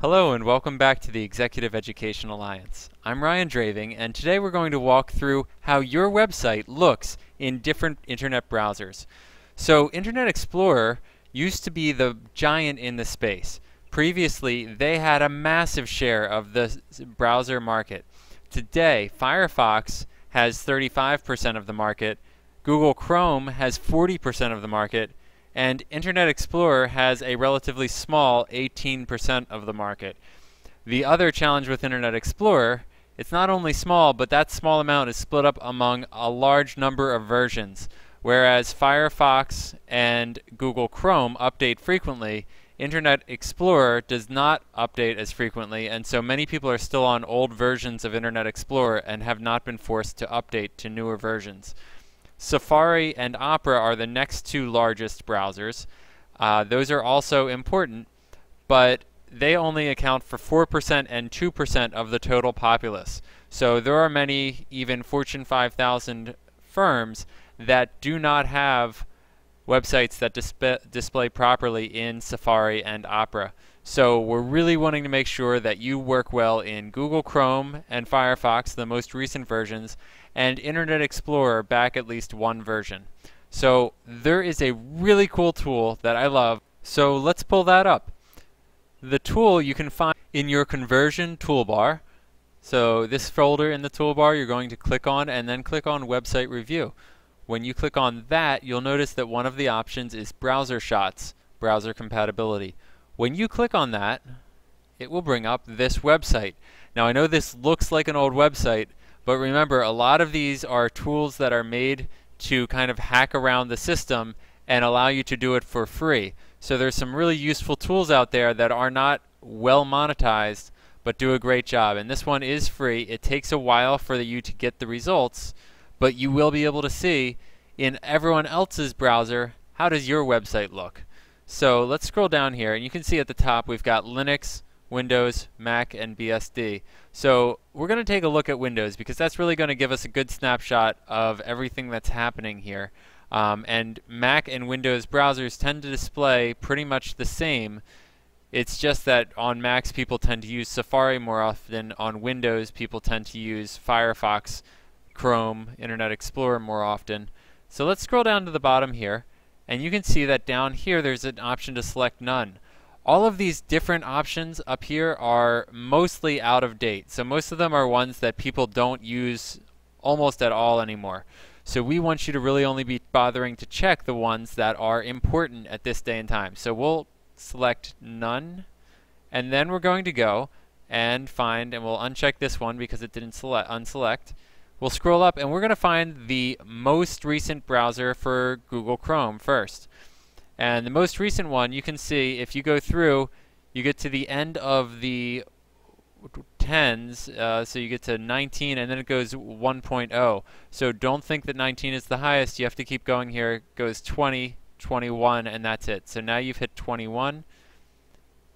Hello and welcome back to the Executive Education Alliance. I'm Ryan Draving, and today we're going to walk through how your website looks in different internet browsers. So Internet Explorer used to be the giant in the space. Previously, they had a massive share of the browser market. Today, Firefox has 35% of the market, Google Chrome has 40% of the market, and Internet Explorer has a relatively small 18% of the market. The other challenge with Internet Explorer, it's not only small, but that small amount is split up among a large number of versions. Whereas Firefox and Google Chrome update frequently, Internet Explorer does not update as frequently, and so many people are still on old versions of Internet Explorer and have not been forced to update to newer versions. Safari and Opera are the next two largest browsers. Those are also important, but they only account for 4% and 2% of the total populace. So there are many, even Fortune 5000 firms that do not have websites that display properly in Safari and Opera. So we're really wanting to make sure that you work well in Google Chrome and Firefox, the most recent versions, and Internet Explorer back at least one version. So there is a really cool tool that I love. So let's pull that up. The tool you can find in your conversion toolbar. So this folder in the toolbar you're going to click on and then click on Website Review. When you click on that, you'll notice that one of the options is Browser Shots, Browser Compatibility. When you click on that, it will bring up this website. Now I know this looks like an old website, but remember, a lot of these are tools that are made to kind of hack around the system and allow you to do it for free. So there's some really useful tools out there that are not well monetized, but do a great job. And this one is free. It takes a while for you to get the results, but you will be able to see in everyone else's browser, how does your website look? So let's scroll down here, and you can see at the top we've got Linux, Windows, Mac, and BSD. So we're going to take a look at Windows because that's really going to give us a good snapshot of everything that's happening here. And Mac and Windows browsers tend to display pretty much the same. It's just that on Macs people tend to use Safari more often. On Windows people tend to use Firefox, Chrome, Internet Explorer more often. So let's scroll down to the bottom here, and you can see that down here there's an option to select none. All of these different options up here are mostly out of date. So most of them are ones that people don't use almost at all anymore. So we want you to really only be bothering to check the ones that are important at this day and time. So we'll select none, and then we're going to go and find, and we'll uncheck this one because it didn't unselect. We'll scroll up and we're going to find the most recent browser for Google Chrome first. And the most recent one, you can see if you go through, you get to the end of the tens, so you get to 19 and then it goes 1.0. So don't think that 19 is the highest. You have to keep going here. It goes 20, 21, and that's it. So now you've hit 21.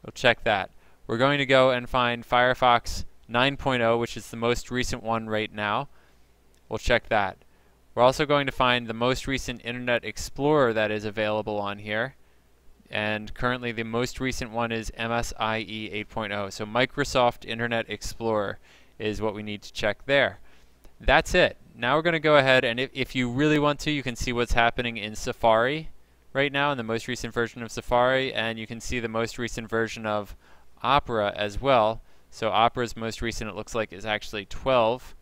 We'll check that. We're going to go and find Firefox 9.0, which is the most recent one right now. We'll check that. We're also going to find the most recent Internet Explorer that is available on here. And currently the most recent one is MSIE 8.0. So Microsoft Internet Explorer is what we need to check there. That's it. Now we're going to go ahead and if you really want to, you can see what's happening in Safari right now, in the most recent version of Safari, and you can see the most recent version of Opera as well. So Opera's most recent, it looks like, is actually 12.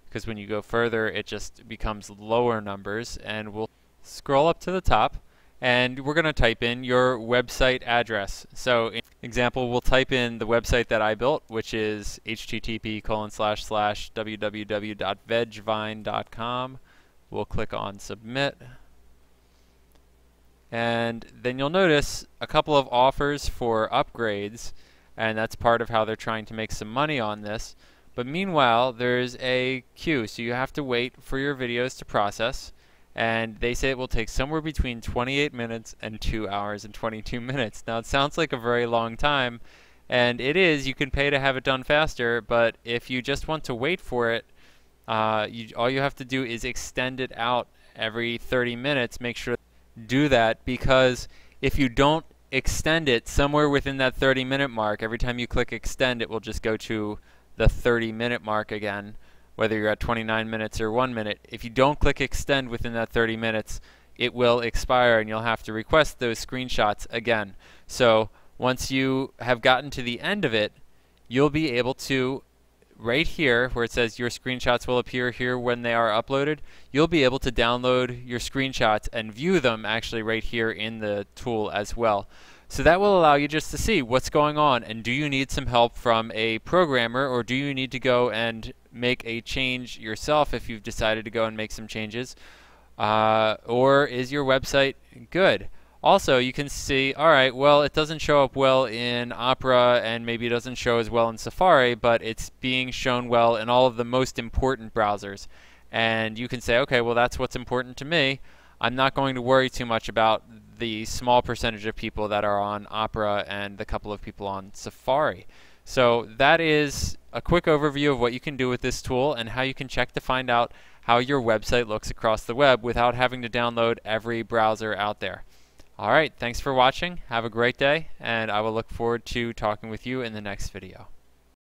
Because when you go further, it just becomes lower numbers. And we'll scroll up to the top, and we're going to type in your website address. So, in example, we'll type in the website that I built, which is http://www.vegvine.com. We'll click on Submit. And then you'll notice a couple of offers for upgrades, and that's part of how they're trying to make some money on this. But meanwhile, there's a queue, so you have to wait for your videos to process. And they say it will take somewhere between 28 minutes and 2 hours and 22 minutes. Now, it sounds like a very long time, and it is. You can pay to have it done faster, but if you just want to wait for it, all you have to do is extend it out every 30 minutes. Make sure to do that, because if you don't extend it somewhere within that 30-minute mark, every time you click extend, it will just go to the 30-minute mark again, whether you're at 29 minutes or 1 minute. If you don't click extend within that 30 minutes, it will expire and you'll have to request those screenshots again. So once you have gotten to the end of it, you'll be able to, right here where it says your screenshots will appear here when they are uploaded, you'll be able to download your screenshots and view them actually right here in the tool as well. So that will allow you just to see what's going on, and do you need some help from a programmer, or do you need to go and make a change yourself if you've decided to go and make some changes, or is your website good? Also, you can see, alright, well, it doesn't show up well in Opera, and maybe it doesn't show as well in Safari, but it's being shown well in all of the most important browsers. And you can say, okay, well, that's what's important to me. I'm not going to worry too much about the small percentage of people that are on Opera and the couple of people on Safari. So that is a quick overview of what you can do with this tool and how you can check to find out how your website looks across the web without having to download every browser out there. Alright, thanks for watching. Have a great day, and I will look forward to talking with you in the next video.